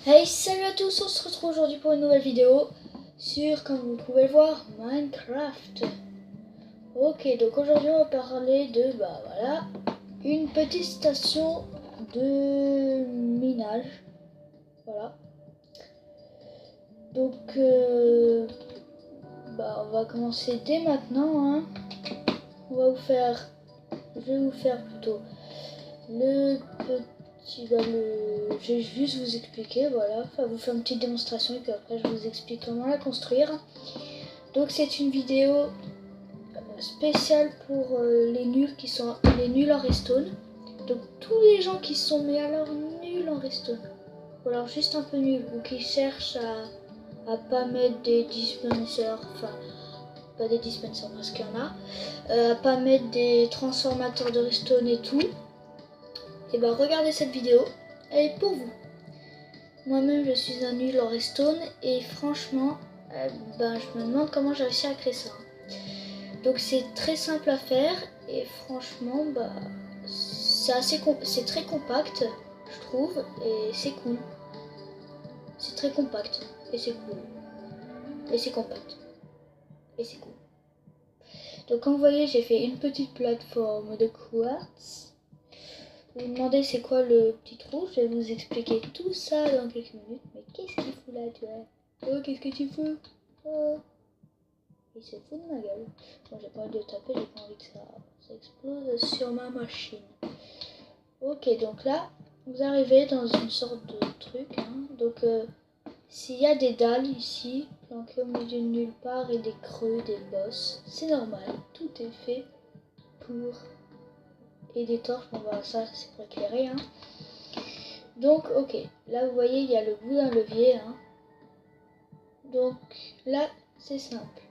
Hey, salut à tous, on se retrouve aujourd'hui pour une nouvelle vidéo sur, comme vous pouvez le voir, Minecraft. Ok, donc aujourd'hui on va parler de, voilà, une petite station de minage. Voilà. Donc, on va commencer dès maintenant, hein. Je vais vous faire plutôt le petit, je vais juste vous expliquer, voilà, enfin vous faire une petite démonstration et puis après je vous explique comment la construire. Donc c'est une vidéo spéciale pour les nuls qui sont les nuls en redstone. Donc tous les gens qui sont mais alors nuls en redstone, ou alors juste un peu nuls, ou qui cherchent à pas mettre des dispensers, enfin pas des dispensers parce qu'il y en a, à pas mettre des transformateurs de redstone et tout. Et regardez cette vidéo, elle est pour vous. Moi-même je suis un nul en redstone et franchement je me demande comment j'ai réussi à créer ça. Donc c'est très simple à faire et franchement c'est très compact je trouve et c'est cool. C'est très compact et c'est cool. Et c'est compact. Et c'est cool. Donc comme vous voyez j'ai fait une petite plateforme de quartz. Vous me demandez c'est quoi le petit trou, je vais vous expliquer tout ça dans quelques minutes. Mais qu'est-ce qu'il fout là, tu vois? Oh, qu'est-ce que tu fous? Oh, il se fout de ma gueule. Bon, j'ai pas envie de taper, j'ai pas envie que ça explose sur ma machine. Ok, donc là, vous arrivez dans une sorte de truc. Hein. Donc, s'il y a des dalles ici, planquées au milieu de nulle part, et des creux, des bosses, c'est normal. Tout est fait pour... Et des torches, ça c'est pour éclairer, hein. Donc, ok, là vous voyez, il y a le bout d'un levier, hein. Donc, là, c'est simple.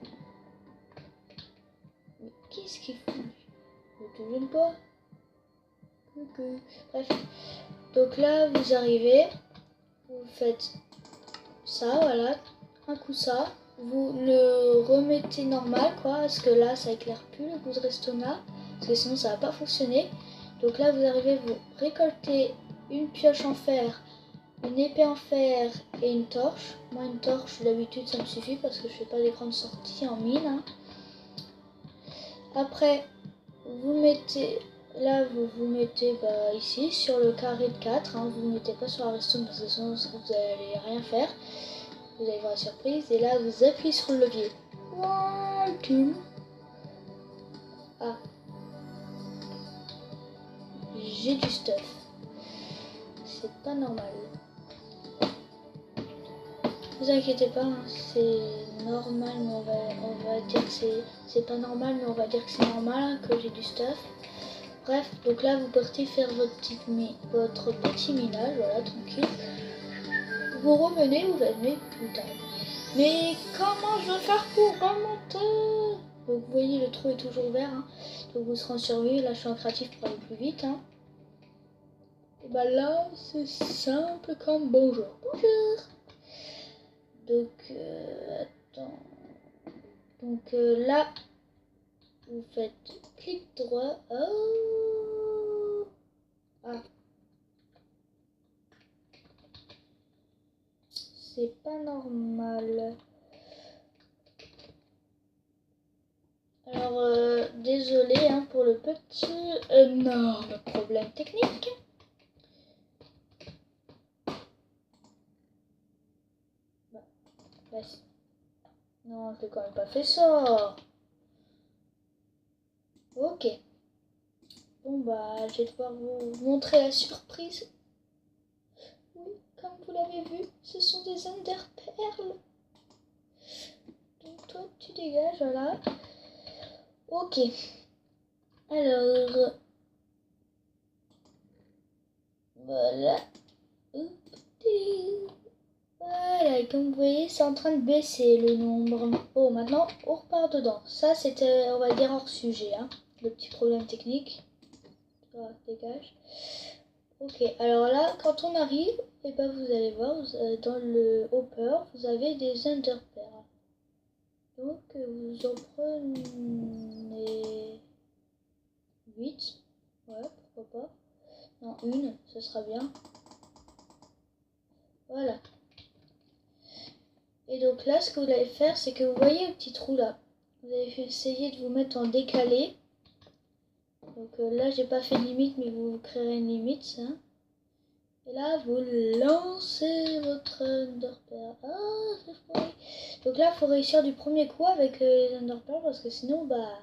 Mais qu'est-ce qu'il fout? Ne te gêne pas. Okay. Bref. Donc là, vous arrivez, vous faites ça, voilà, un coup ça. Vous le remettez normal, quoi, parce que là, ça éclaire plus le bout de restona, parce que sinon ça va pas fonctionner. Donc là, vous arrivez, vous récoltez une pioche en fer, une épée en fer et une torche. Moi une torche d'habitude ça me suffit parce que je fais pas des grandes sorties en mine. Hein. Après vous mettez là vous mettez ici sur le carré de 4. Hein. Vous ne mettez pas sur la redstone parce que sinon vous allez rien faire. Vous allez voir la surprise et là vous appuyez sur le levier. Ah, j'ai du stuff. C'est pas normal. Vous inquiétez pas, hein, c'est normal, mais on va dire que c'est pas normal, mais on va dire que c'est normal hein, que j'ai du stuff. Bref, donc là vous partez faire votre petit minage, voilà, tranquille. Vous revenez, vous faites mais putain. Mais comment je vais faire pour remonter? Donc vous voyez le trou est toujours ouvert, hein. Donc vous serez en survie, là je suis en créatif pour aller plus vite. Hein. Et là c'est simple comme bonjour. Bonjour. Donc, attends. Donc là, vous faites clic droit. Oh ah. C'est pas normal. Alors, désolé hein, pour le petit énorme problème technique. Non, je n'ai quand même pas fait ça. Ok. Bon je vais devoir vous montrer la surprise. Oui, comme vous l'avez vu, ce sont des ender perles. Donc toi, tu dégages, voilà. Ok. Alors, voilà. Voilà, comme vous voyez, c'est en train de baisser le nombre. Oh, maintenant, on repart dedans. Ça, c'était, on va dire, hors sujet, hein. Le petit problème technique. Voilà, dégage. Ok, alors là, quand on arrive, et vous allez voir, dans le hopper, vous avez des underpairs. Donc, vous en prenez 8. Ouais, pourquoi pas. Non, une, ce sera bien. Voilà. Et donc là, ce que vous allez faire, c'est que vous voyez le petit trou là. Vous allez essayer de vous mettre en décalé. Donc là, j'ai pas fait de limite, mais vous créerez une limite, ça. Et là, vous lancez votre Underpearl. Ah, c'est fou. Donc là, il faut réussir du premier coup avec les Underpearl parce que sinon, bah...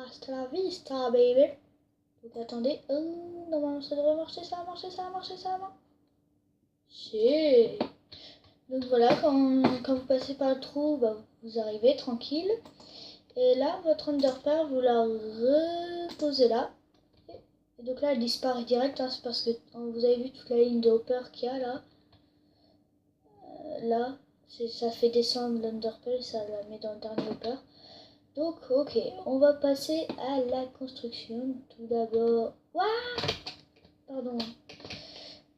hasta la vista, baby. Donc attendez. Oh, normalement, ça devrait marcher, ça va marcher, ça va marcher, ça va marcher. Donc voilà, quand vous passez par le trou, bah, vous arrivez tranquille. Et là, votre Underpearl, vous la reposez là. Et donc là, elle disparaît direct, hein, c'est parce que vous avez vu toute la ligne de hopper qu'il y a là. Là, ça fait descendre l'Underpearl, ça la met dans le dernier hopper. Donc, ok, on va passer à la construction. Tout d'abord... Ouah, pardon.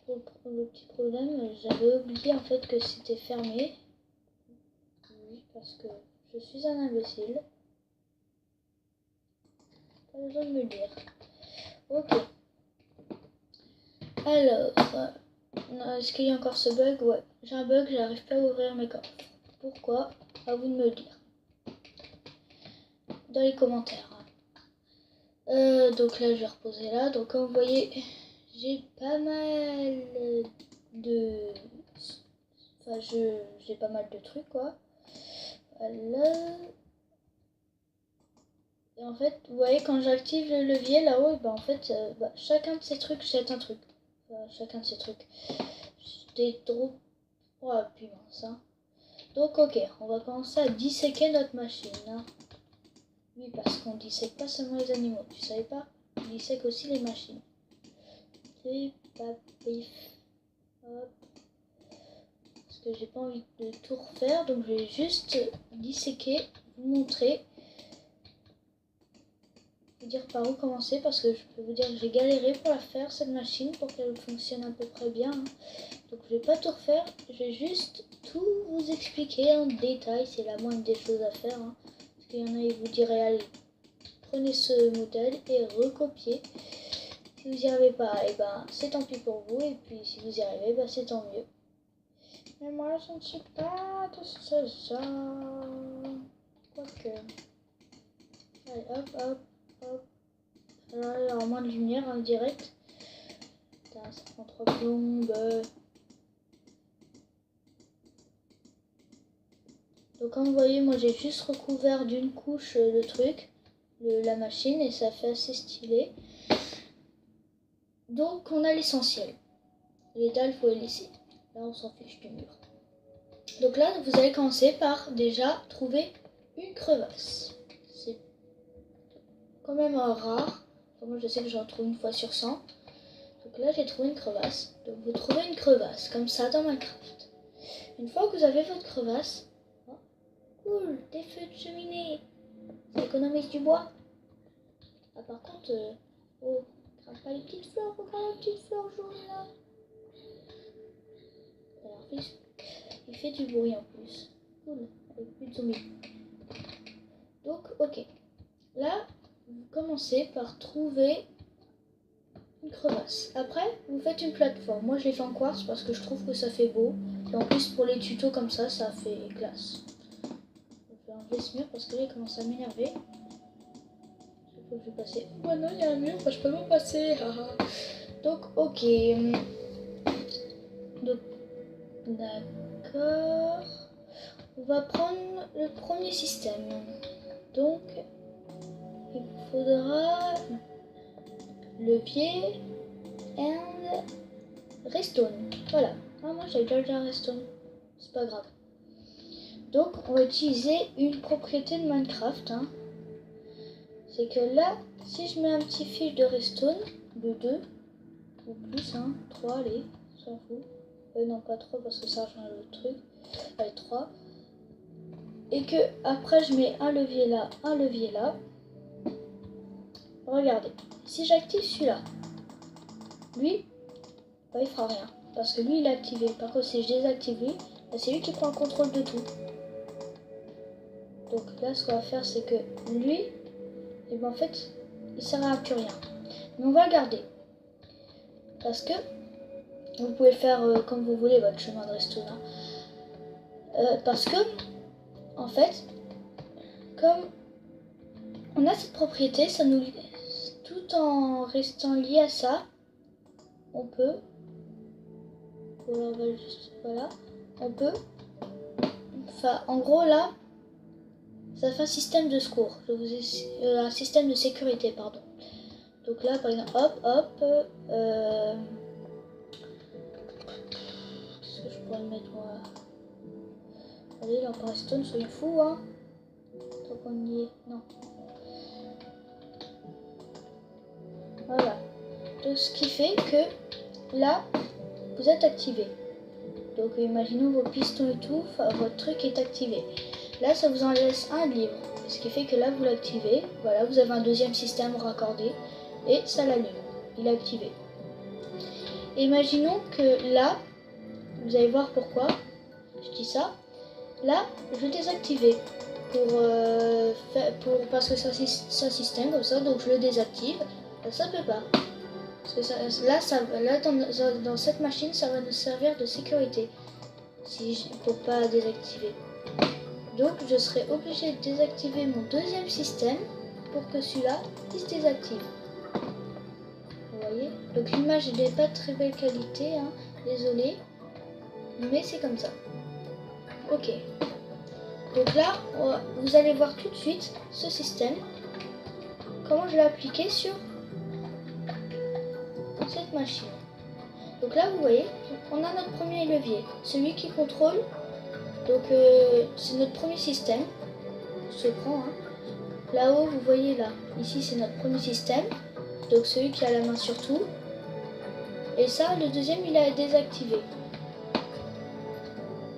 Pour le petit problème, j'avais oublié en fait que c'était fermé. Oui, parce que je suis un imbécile. Pas besoin de me le dire. Ok. Alors, est-ce qu'il y a encore ce bug? Ouais, j'ai un bug, j'arrive pas à ouvrir mes coffres. Pourquoi? À vous de me le dire. Dans les commentaires. Donc là, je vais reposer là. Donc comme vous voyez, j'ai pas mal de... Enfin, j'ai pas mal de trucs, quoi. Voilà. Et en fait, vous voyez, quand j'active le levier là-haut, bah, en fait, chacun de ces trucs jette un truc. Enfin, chacun de ces trucs. Des trop... Oh, puis mince, hein. Donc ok, on va commencer à disséquer notre machine. Hein. Oui, parce qu'on dissèque pas seulement les animaux, tu savais pas? On dissèque aussi les machines. C'est pas pif. Hop. Parce que j'ai pas envie de tout refaire, donc je vais juste disséquer, vous montrer. Vous dire par où commencer, parce que je peux vous dire que j'ai galéré pour la faire, cette machine, pour qu'elle fonctionne à peu près bien. Hein. Donc je vais pas tout refaire, je vais juste tout vous expliquer en détail, c'est la moindre des choses à faire. Hein. Parce qu'il y en a, ils vous diraient, allez, prenez ce modèle et recopiez. Si vous n'y arrivez pas, et ben c'est tant pis pour vous, et puis si vous y arrivez, ben c'est tant mieux. Mais moi je ne suis pas de ce genre. Quoique. Allez, hop, hop, hop. Alors il y aura moins de lumière en direct. Putain, ça prend 3 plombes. Donc comme vous voyez, moi j'ai juste recouvert d'une couche le truc, la machine, et ça fait assez stylé. Donc on a l'essentiel. Les dalles, faut les laisser. Là on s'en fiche du mur. Donc là, vous allez commencer par déjà trouver une crevasse. C'est quand même rare. Enfin, moi je sais que j'en trouve une fois sur 100. Donc là j'ai trouvé une crevasse. Donc vous trouvez une crevasse comme ça dans Minecraft. Une fois que vous avez votre crevasse, cool, des feux de cheminée. Ça économise du bois. Ah par contre, oh, regarde pas les petites fleurs, regarde les petites fleurs jaunes là. Alors il fait du bruit en plus. Cool, avec plus de zombies. Donc ok. Là, vous commencez par trouver une crevasse. Après, vous faites une plateforme. Moi je l'ai fait en quartz parce que je trouve que ça fait beau. Et en plus pour les tutos comme ça fait classe. Je vais enlever ce mur parce que là il commence à m'énerver. Il faut que je vais passer. Oh non, il y a un mur, je peux pas passer. Donc ok. Donc d'accord. On va prendre le premier système. Donc il faudra levier and redstone. Voilà. Ah, moi j'avais déjà un redstone. C'est pas grave. Donc on va utiliser une propriété de Minecraft. Hein. C'est que là, si je mets un petit fil de redstone, de 2 ou plus, hein, 3, allez, s'en fout. Non, pas 3 parce que ça change le truc. Allez, 3. Et que après je mets un levier là, un levier là. Regardez. Si j'active celui-là, lui, bah, il fera rien. Parce que lui il est activé. Par contre si je désactive lui, bah, c'est lui qui prend le contrôle de tout. Donc là ce qu'on va faire c'est que lui, et ben en fait il sert à plus rien. Mais on va le garder. Parce que Vous pouvez faire comme vous voulez votre chemin de resto là. Parce que, en fait, comme on a cette propriété, ça nous, tout en restant lié à ça, on peut, voilà, on peut, enfin, en gros là, ça fait un système de secours, un système de sécurité, pardon. Donc là, par exemple, hop, qu'est-ce que je pourrais mettre moi? Allez, l'Empire Stone, soyons fous, hein. Tant qu'on y est, non. Voilà. Donc ce qui fait que là, vous êtes activé. Donc imaginons vos pistons et tout, votre truc est activé. Là, ça vous en laisse un libre. Ce qui fait que là, vous l'activez. Voilà, vous avez un deuxième système raccordé et ça l'allume. Il est activé. Et imaginons que là, vous allez voir pourquoi je dis ça. Là, je vais désactiver parce que c'est un système comme ça, donc je le désactive. Ça peut pas. Parce que là, dans cette machine, ça va nous servir de sécurité pour pas désactiver. Donc je serai obligé de désactiver mon deuxième système pour que celui-là il se désactive. Vous voyez? Donc l'image n'est pas de très belle qualité, hein, désolé, mais c'est comme ça. Ok. Donc là, vous allez voir tout de suite ce système, comment je l'ai appliqué sur cette machine. Donc là, vous voyez, on a notre premier levier, celui qui contrôle. Donc c'est notre premier système. On se prend. Hein. Là-haut, vous voyez là, ici c'est notre premier système. Donc celui qui a la main sur tout. Et ça, le deuxième, il a désactivé.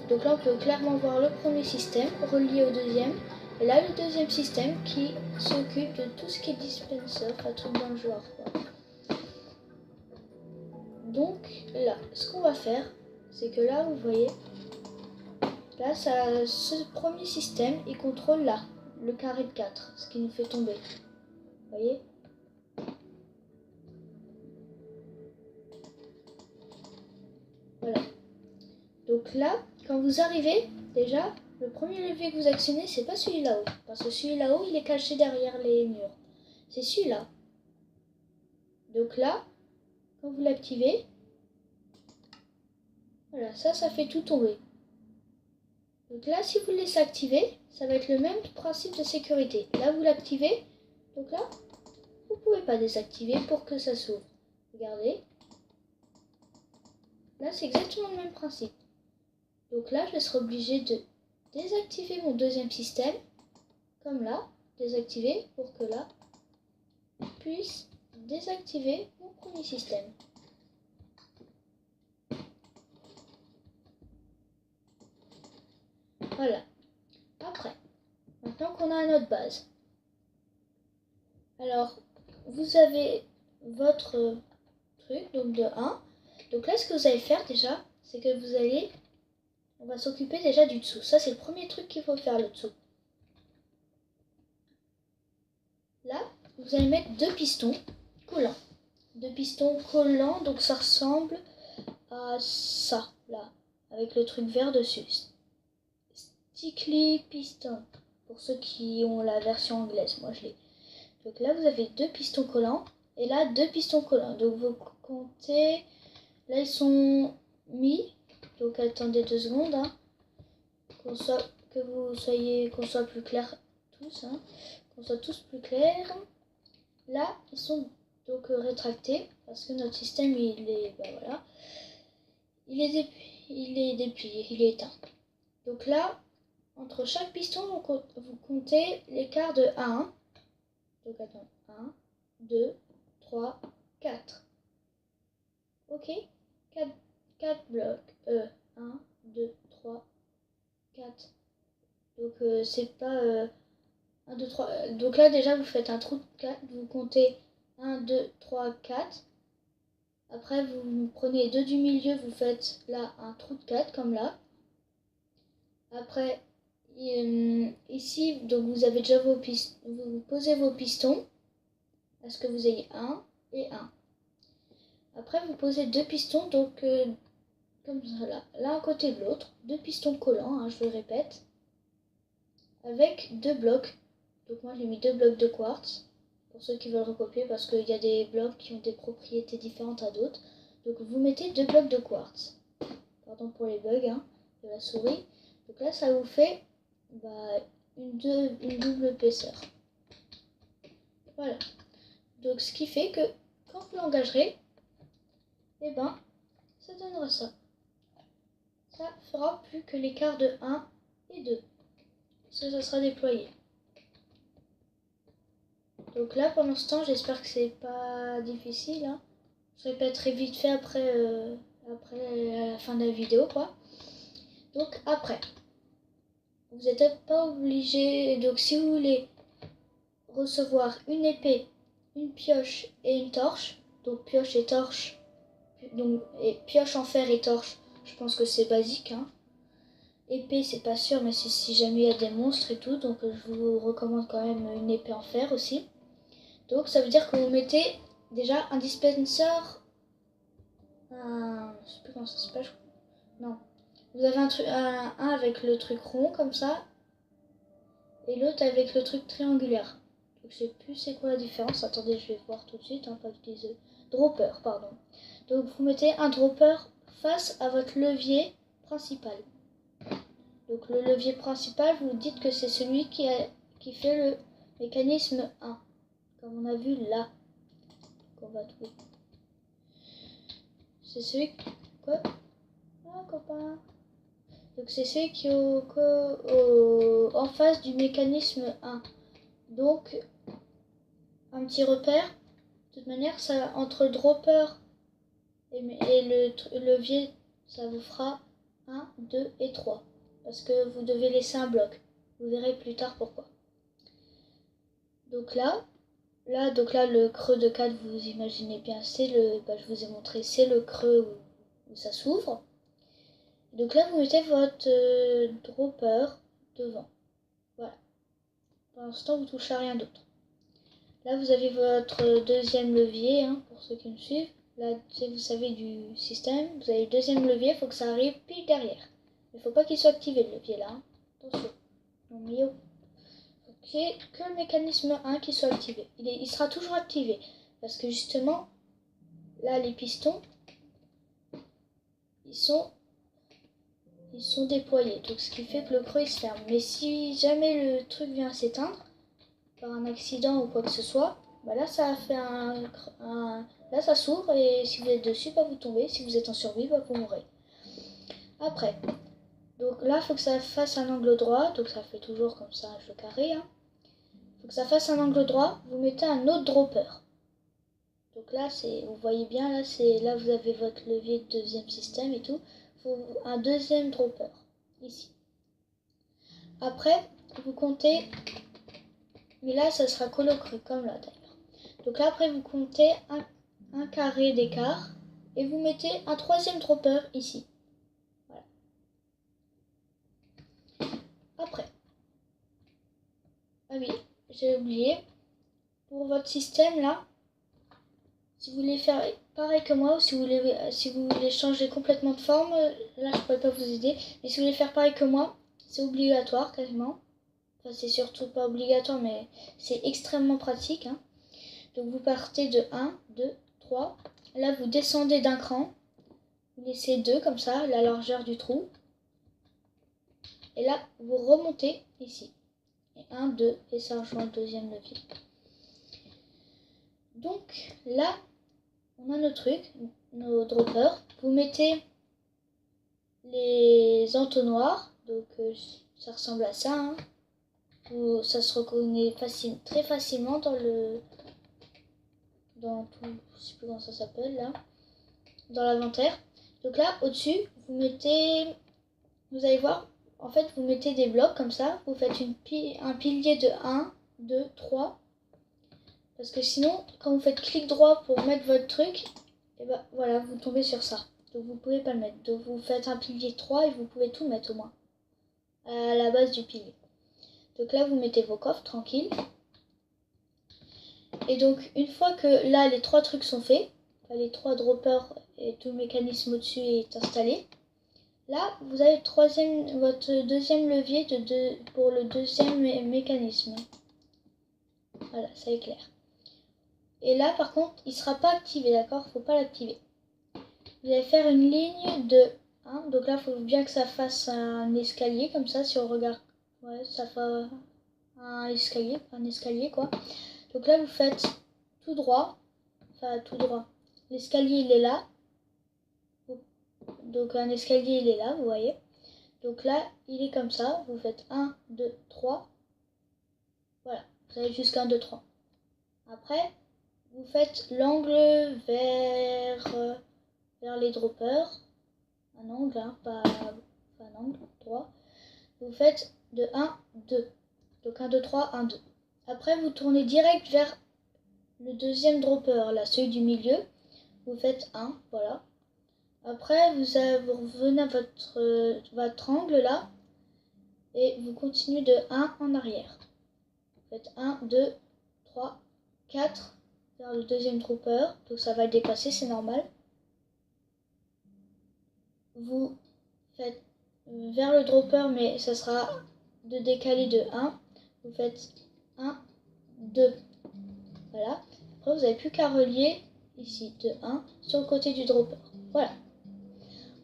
Donc là, on peut clairement voir le premier système relié au deuxième. Et là, le deuxième système qui s'occupe de tout ce qui est dispenser, un truc dans le genre. Quoi. Donc là, ce qu'on va faire, c'est que là, vous voyez, là, ce premier système, il contrôle là, le carré de 4, ce qui nous fait tomber. Vous voyez? Voilà. Donc là, quand vous arrivez, déjà, le premier levier que vous actionnez, c'est pas celui là-haut. Parce que celui là-haut, il est caché derrière les murs. C'est celui-là. Donc là, quand vous l'activez, voilà, ça fait tout tomber. Donc là, si vous le laissez activer, ça va être le même principe de sécurité. Là, vous l'activez. Donc là, vous ne pouvez pas désactiver pour que ça s'ouvre. Regardez. Là, c'est exactement le même principe. Donc là, je serai obligé de désactiver mon deuxième système. Comme là, désactiver pour que là, je puisse désactiver mon premier système. Voilà. Après, maintenant qu'on a notre base. Alors, vous avez votre truc, donc de 1. Donc là, ce que vous allez faire déjà, c'est que vous allez... On va s'occuper déjà du dessous. Ça, c'est le premier truc qu'il faut faire, le dessous. Là, vous allez mettre 2 pistons collants. 2 pistons collants, donc ça ressemble à ça, là, avec le truc vert dessus. Stickly piston, pour ceux qui ont la version anglaise, moi je l'ai. Donc là, vous avez 2 pistons collants, et là, 2 pistons collants. Donc vous comptez, là ils sont mis, donc attendez 2 secondes, hein, qu'on soit plus clair tous, hein, qu'on soit tous plus clairs. Là, ils sont donc rétractés, parce que notre système, il est, ben voilà, il est déplié, il est éteint. Donc là, entre chaque piston, vous comptez l'écart de 1. Donc attends, 1, 2, 3, 4. Ok, 4 blocs. 1, 2, 3, 4. Donc c'est pas 1, 2, 3. Donc là déjà vous faites un trou de 4. Vous comptez 1, 2, 3, 4. Après vous prenez les deux du milieu, vous faites là un trou de 4 comme là. Après ici, donc vous avez déjà vos pistons, vous posez vos pistons à ce que vous ayez 1 et 1. Après, vous posez 2 pistons, donc comme ça, l'un à côté de l'autre. 2 pistons collants, hein, je le répète. Avec 2 blocs. Donc moi, j'ai mis 2 blocs de quartz. Pour ceux qui veulent recopier, parce qu'il y a des blocs qui ont des propriétés différentes à d'autres. Donc vous mettez 2 blocs de quartz. Pardon pour les bugs hein, de la souris. Donc là, ça vous fait une double épaisseur. Voilà. Donc ce qui fait que quand vous l'engagerez, et ça donnera ça. Ça fera plus que l'écart de 1 et 2. Parce que ça sera déployé. Donc là, pour l'instant, j'espère que c'est pas difficile. Hein. Je répéterai vite fait après à la fin de la vidéo, quoi. Donc après, vous n'êtes pas obligé. Donc si vous voulez recevoir une épée, une pioche et une torche, donc pioche et torche, donc et pioche en fer et torche, je pense que c'est basique. Hein. Épée, c'est pas sûr, mais c'est si jamais il y a des monstres et tout, donc je vous recommande quand même une épée en fer aussi. Donc ça veut dire que vous mettez déjà un dispenser, je sais plus comment ça s'appelle, non. Vous avez un avec le truc rond comme ça, et l'autre avec le truc triangulaire. Donc je sais plus c'est quoi la différence, attendez je vais voir tout de suite, hein, pas utiliser. Dropper, pardon. Donc vous mettez un dropper face à votre levier principal. Donc le levier principal, vous dites que c'est celui qui fait le mécanisme 1. Comme on a vu là. Qu'on va trouver. C'est celui... Quoi? Ah, copain. Donc c'est celui qui est en face du mécanisme 1. Donc, un petit repère. De toute manière, ça, entre le dropper et le levier, ça vous fera 1, 2 et 3. Parce que vous devez laisser un bloc. Vous verrez plus tard pourquoi. Donc là, le creux de 4, vous imaginez bien, c'est le, je vous ai montré, c'est le creux où ça s'ouvre. Donc là, vous mettez votre dropper devant. Voilà. Pour l'instant, vous ne touchez à rien d'autre. Là, vous avez votre deuxième levier, hein, pour ceux qui me suivent. Là, vous savez du système, vous avez le deuxième levier, il faut que ça arrive pile derrière. Il ne faut pas qu'il soit activé, le levier là. Hein. Attention. Non, mais oh. Que le mécanisme 1 qui soit activé. Il sera toujours activé. Parce que justement, là, les pistons, ils sont déployés. Donc, ce qui fait que le creux, il se ferme. Mais si jamais le truc vient s'éteindre, par un accident ou quoi que ce soit, là, ça fait là, ça s'ouvre et si vous êtes dessus, vous tombez. Si vous êtes en survie, vous mourrez. Après, donc là, il faut que ça fasse un angle droit. Donc, ça fait toujours comme ça un jeu carré. Hein. Faut que ça fasse un angle droit, vous mettez un autre dropper. Donc là, vous voyez bien, là vous avez votre levier de deuxième système et tout. Faut un deuxième dropper, ici. Après, vous comptez, mais là, ça sera colocru, comme là d'ailleurs. Donc là, après, vous comptez un carré d'écart et vous mettez un troisième dropper ici. Voilà. Après. Ah oui, j'ai oublié. Pour votre système là, si vous voulez faire pareil que moi ou si vous voulez changer complètement de forme, là je pourrais pas vous aider. Mais si vous voulez faire pareil que moi, c'est obligatoire quasiment. Enfin c'est surtout pas obligatoire mais c'est extrêmement pratique. Hein. Donc vous partez de 1, 2, 3. Là vous descendez d'un cran. Vous laissez 2 comme ça, la largeur du trou. Et là vous remontez ici. Et 1, 2 et ça rejoint le deuxième levier. Donc là, on a nos trucs, nos droppers. Vous mettez les entonnoirs, donc ça ressemble à ça. Hein. Ça se reconnaît très facilement dans tout, je sais plus comment ça s'appelle là, dans l'inventaire. Donc là, au-dessus, vous allez voir, en fait, vous mettez des blocs comme ça. Vous faites un pilier de 1, 2, 3. Parce que sinon, quand vous faites clic droit pour mettre votre truc, et voilà, vous tombez sur ça. Donc vous pouvez pas le mettre. Donc vous faites un pilier 3 et vous pouvez tout mettre au moins. À la base du pilier. Donc là, vous mettez vos coffres tranquille. Et donc, une fois que là, les 3 trucs sont faits, les 3 droppers et tout le mécanisme au-dessus est installé. Là, vous avez votre deuxième levier pour le deuxième mécanisme. Voilà, ça éclaire. Et là, par contre, il ne sera pas activé, d'accord? Faut pas l'activer. Vous allez faire une ligne de 1. Donc là, il faut bien que ça fasse un escalier, comme ça, si on regarde. Ouais, ça fait un escalier, quoi. Donc là, vous faites tout droit. Enfin, tout droit. L'escalier, il est là. Donc un escalier, il est là, vous voyez. Donc là, il est comme ça. Vous faites 1, 2, 3. Voilà, vous avez jusqu'à 1, 2, 3. Après, vous faites l'angle vers les droppers. Un angle, hein, pas un angle, droit. Vous faites de 1, 2. Donc 1, 2, 3, 1, 2. Après, vous tournez direct vers le deuxième dropper, là, celui du milieu. Vous faites 1, voilà. Après, vous revenez à votre angle là et vous continuez de 1 en arrière. Vous faites 1, 2, 3, 4 vers le deuxième dropper. Donc ça va le dépasser, c'est normal. Vous faites vers le dropper, mais ça sera de décaler de 1. Vous faites 1, 2. Voilà. Après, vous n'avez plus qu'à relier ici de 1 sur le côté du dropper. Voilà.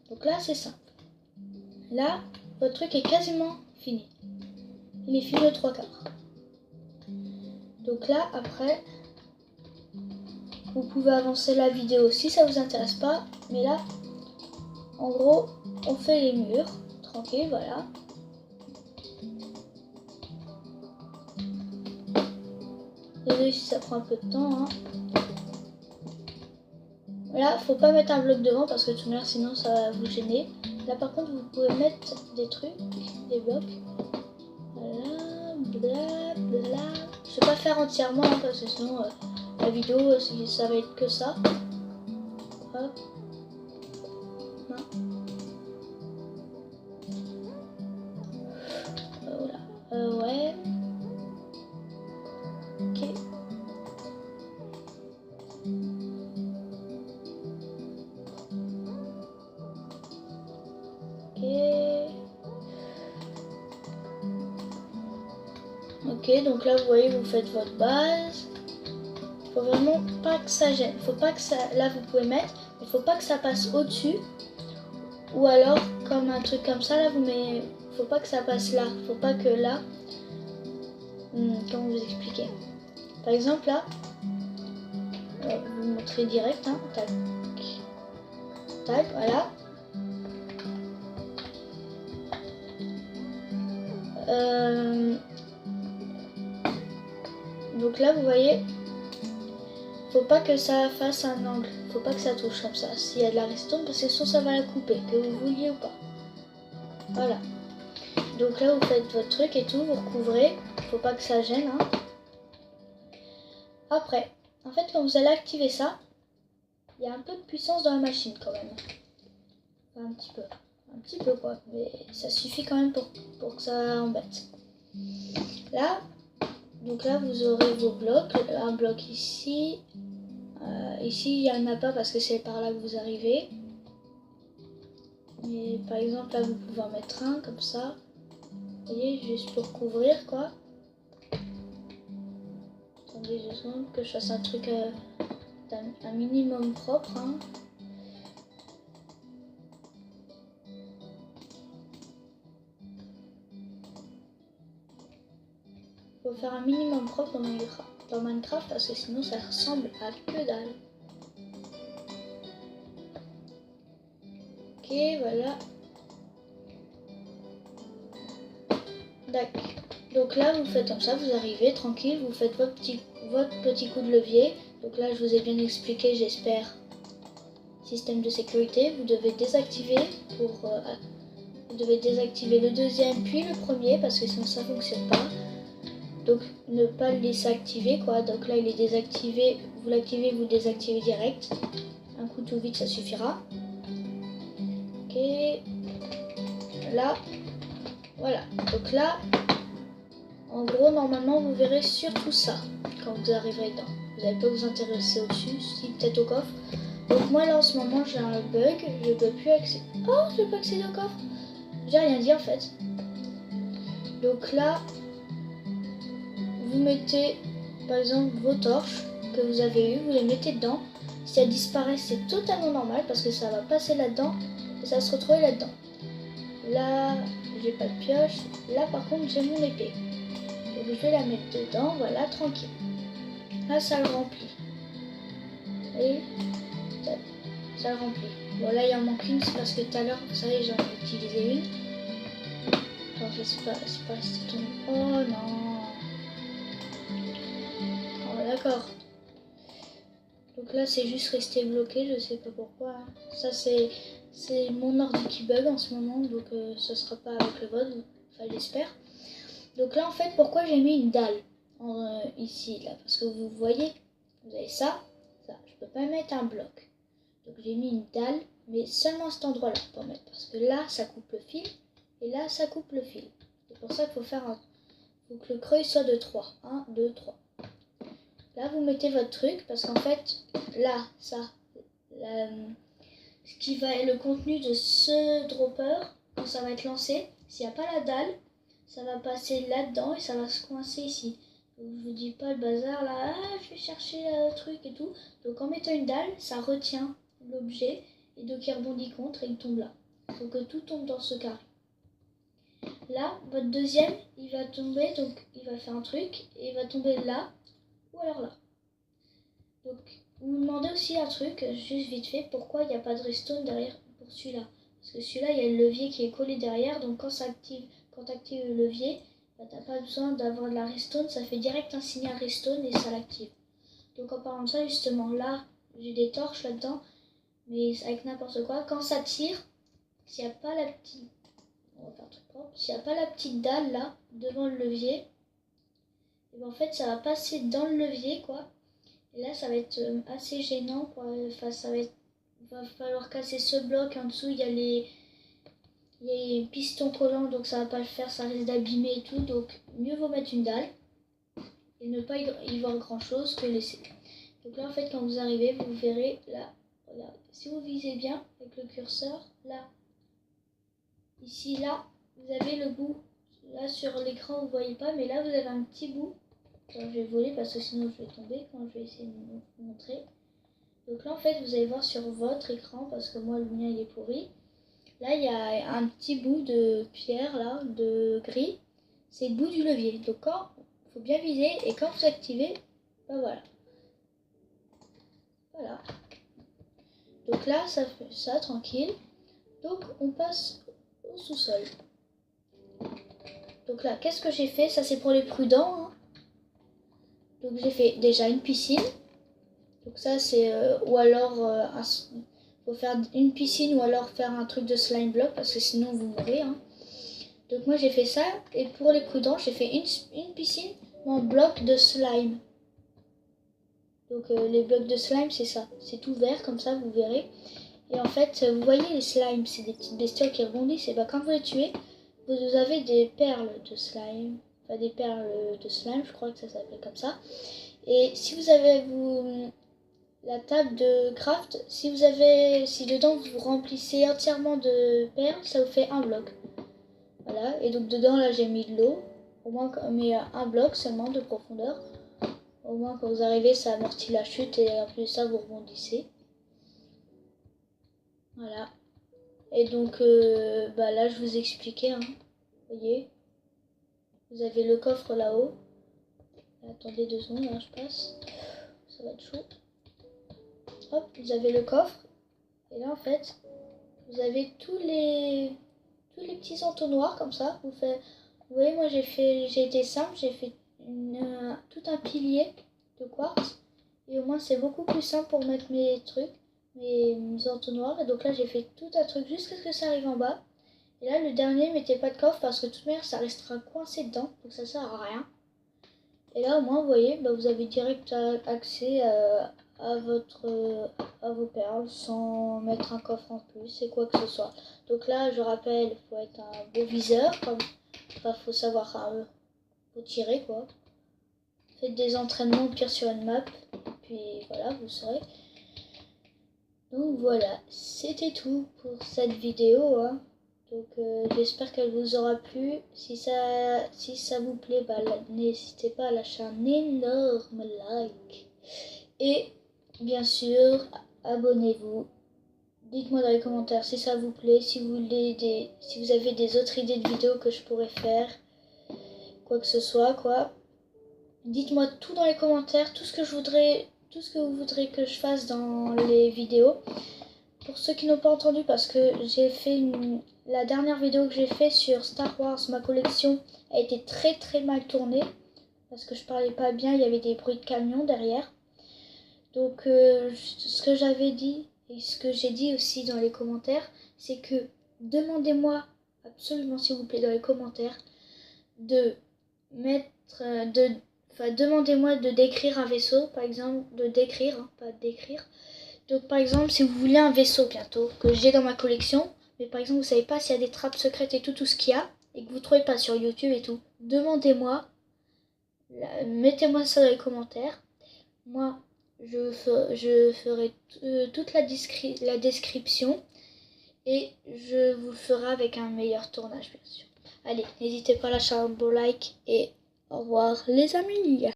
Donc là, c'est simple. Là, votre truc est quasiment fini. Il est fini aux 3/4. Donc là, après, vous pouvez avancer la vidéo si ça vous intéresse pas. Mais là, en gros, on fait les murs. Tranquille, voilà. Désolé si ça prend un peu de temps. Hein. Là, faut pas mettre un bloc devant parce que tout à l'heure, sinon ça va vous gêner. Là, par contre, vous pouvez mettre des trucs, des blocs. Voilà, blablabla. Je vais pas faire entièrement hein, parce que sinon la vidéo, ça va être que ça. Hop. Non. Voilà. Ouais. Ok. Ok, donc là vous voyez, vous faites votre base. Faut vraiment pas que ça gêne. Faut pas que ça. Là vous pouvez mettre, mais faut pas que ça passe au-dessus. Ou alors comme un truc comme ça là, vous mettez. Faut pas que ça passe là. Faut pas que là. Comment vous expliquer? Par exemple là, vous montrez direct, hein. Tac. Tac, voilà. Donc là vous voyez, faut pas que ça fasse un angle, faut pas que ça touche comme ça s'il y a de la résistance parce que sinon ça va la couper, que vous vouliez ou pas. Voilà. Donc là vous faites votre truc et tout, vous recouvrez, faut pas que ça gêne. Hein. Après, en fait quand vous allez activer ça, il y a un peu de puissance dans la machine quand même. Enfin, un petit peu quoi, mais ça suffit quand même pour que ça embête. Là, donc là vous aurez vos blocs, un bloc ici. Ici, il n'y en a pas parce que c'est par là que vous arrivez. Et par exemple, là, vous pouvez en mettre un comme ça. Vous voyez, juste pour couvrir, quoi. Attendez 2 secondes que je fasse un truc un minimum propre. Hein. Faut faire un minimum propre dans Minecraft parce que sinon ça ressemble à que dalle. Ok, voilà. D'accord. Donc là, vous faites comme ça, vous arrivez tranquille, vous faites votre petit coup de levier. Donc là, je vous ai bien expliqué, j'espère. Système de sécurité, vous devez désactiver vous devez désactiver le deuxième puis le premier parce que sinon ça ne fonctionne pas. Donc ne pas le laisser activer quoi. Donc là il est désactivé, vous l'activez, vous le désactivez direct. Un coup tout vite ça suffira. Ok. Là, voilà. Donc là, en gros normalement vous verrez surtout ça quand vous arriverez dedans. Vous n'allez pas vous intéresser au-dessus, si peut-être au coffre. Donc moi là en ce moment j'ai un bug, je peux plus accéder. Oh, je peux accéder au coffre. J'ai rien dit en fait. Donc là, vous mettez par exemple vos torches que vous avez eues, vous les mettez dedans. Si elles disparaissent, c'est totalement normal parce que ça va passer là-dedans et ça va se retrouver là-dedans. Là, j'ai pas de pioche. Là par contre, j'ai mon épée. Donc je vais la mettre dedans, voilà, tranquille. Là, ça le remplit. Et ça le remplit. Bon là, il en manque une, c'est parce que tout à l'heure, vous savez, j'en ai utilisé une. Attends, c'est pas c'est ton... Oh non. Oh, d'accord. Donc là, c'est juste resté bloqué, je sais pas pourquoi. Ça, c'est mon ordi qui bug en ce moment, donc ça sera pas avec le vôtre, enfin j'espère. Donc là, en fait, pourquoi j'ai mis une dalle ici, là? Parce que vous voyez, vous avez ça, je peux pas mettre un bloc. Donc j'ai mis une dalle, mais seulement à cet endroit-là pour mettre, parce que là, ça coupe le fil, et là, ça coupe le fil. C'est pour ça qu'il faut que le creux soit de 3. 1, 2, 3. Là, vous mettez votre truc, parce qu'en fait, là, ça, ce qui va être le contenu de ce dropper, quand ça va être lancé, s'il n'y a pas la dalle, ça va passer là-dedans et ça va se coincer ici. Donc, je vous dis pas le bazar là, je vais chercher le truc et tout. Donc en mettant une dalle, ça retient l'objet et donc il rebondit contre et il tombe là. Il faut que tout tombe dans ce carré. Là, votre deuxième, il va tomber, donc il va faire un truc et il va tomber là ou alors là. Donc vous me demandez aussi un truc, juste vite fait, pourquoi il n'y a pas de redstone derrière pour celui-là. Parce que celui-là, il y a le levier qui est collé derrière, donc quand tu actives le levier, bah, tu n'as pas besoin d'avoir de la redstone, ça fait direct un signal redstone et ça l'active. Donc en parlant de ça, justement, là, j'ai des torches là-dedans, mais avec n'importe quoi. Quand ça tire, s'il n'y a pas la petite... On va faire un truc propre. S'il n'y a pas la petite dalle là, devant le levier, et ben, en fait, ça va passer dans le levier, quoi. Et là, ça va être assez gênant, quoi. Enfin, il va falloir casser ce bloc. En dessous, il y a les pistons collants, donc ça va pas le faire, ça risque d'abîmer et tout. Donc, mieux vaut mettre une dalle et ne pas y voir grand chose que laisser. Donc là, en fait, quand vous arrivez, vous verrez là, regardez. Si vous visez bien avec le curseur, là, ici, là, vous avez le bout. Là, sur l'écran, vous voyez pas, mais là, vous avez un petit bout. Alors, je vais voler parce que sinon, je vais tomber quand je vais essayer de vous montrer. Donc là, en fait, vous allez voir sur votre écran, parce que moi, le mien, il est pourri. Là, il y a un petit bout de pierre, là, de gris. C'est le bout du levier. Donc, il faut bien viser. Et quand vous activez, ben voilà. Voilà. Donc là, ça fait ça, tranquille. Donc, on passe au sous-sol. Donc là, qu'est-ce que j'ai fait? Ça, c'est pour les prudents. Hein. Donc, j'ai fait déjà une piscine. Donc ça, c'est... ou alors... faut faire une piscine ou alors faire un truc de slime block parce que sinon vous mourrez. Hein. Donc moi j'ai fait ça et pour les prudents j'ai fait une piscine en bloc de slime. Donc les blocs de slime c'est ça, c'est tout vert comme ça vous verrez. Et en fait vous voyez les slimes, c'est des petites bestioles qui rebondissent et bah quand vous les tuez vous avez des perles de slime. Enfin des perles de slime, je crois que ça s'appelle comme ça. Et si vous avez la table de craft, si dedans vous remplissez entièrement de perles, ça vous fait un bloc. Voilà, et donc dedans là j'ai mis de l'eau, au moins mais un bloc seulement de profondeur. Au moins quand vous arrivez ça amortit la chute et en plus de ça vous rebondissez. Voilà. Et donc bah là je vous expliquais, hein. Vous voyez, vous avez le coffre là-haut. Attendez 2 secondes, hein, je passe. Ça va être chaud. Hop, vous avez le coffre. Et là en fait, vous avez tous les petits entonnoirs comme ça. Vous voyez, moi j'ai été simple, j'ai fait tout un pilier de quartz. Et au moins c'est beaucoup plus simple pour mettre mes trucs, mes entonnoirs. Et donc là j'ai fait tout un truc jusqu'à ce que ça arrive en bas. Et là le dernier, mettez pas de coffre parce que de toute manière ça restera coincé dedans. Donc ça sert à rien. Et là au moins vous voyez, bah, vous avez direct accès à vos perles sans mettre un coffre en plus et quoi que ce soit. Donc là je rappelle, il faut être un beau viseur, enfin faut savoir faut tirer quoi. Faites des entraînements au pire sur une map, et puis voilà, vous saurez. Donc voilà, c'était tout pour cette vidéo, hein. Donc j'espère qu'elle vous aura plu. Si ça vous plaît, bah, n'hésitez pas à lâcher un énorme like. Et bien sûr, abonnez-vous. Dites-moi dans les commentaires si ça vous plaît, si vous avez des autres idées de vidéos que je pourrais faire, quoi que ce soit, quoi. Dites-moi tout dans les commentaires, tout ce que vous voudrez que je fasse dans les vidéos. Pour ceux qui n'ont pas entendu, parce que j'ai fait la dernière vidéo que j'ai fait sur Star Wars, ma collection, a été très mal tournée. Parce que je parlais pas bien, il y avait des bruits de camion derrière. Donc ce que j'avais dit, et ce que j'ai dit aussi dans les commentaires, c'est que demandez-moi absolument s'il vous plaît dans les commentaires de mettre, demandez-moi de décrire un vaisseau, par exemple, de décrire, hein, pas d'écrire. Donc par exemple, si vous voulez un vaisseau bientôt, que j'ai dans ma collection, mais par exemple vous savez pas s'il y a des trappes secrètes et tout ce qu'il y a, et que vous trouvez pas sur YouTube et tout, demandez-moi, mettez-moi ça dans les commentaires. Moi, je ferai toute la description, et je vous le ferai avec un meilleur tournage bien sûr. Allez, n'hésitez pas à lâcher un beau like, et au revoir les amis.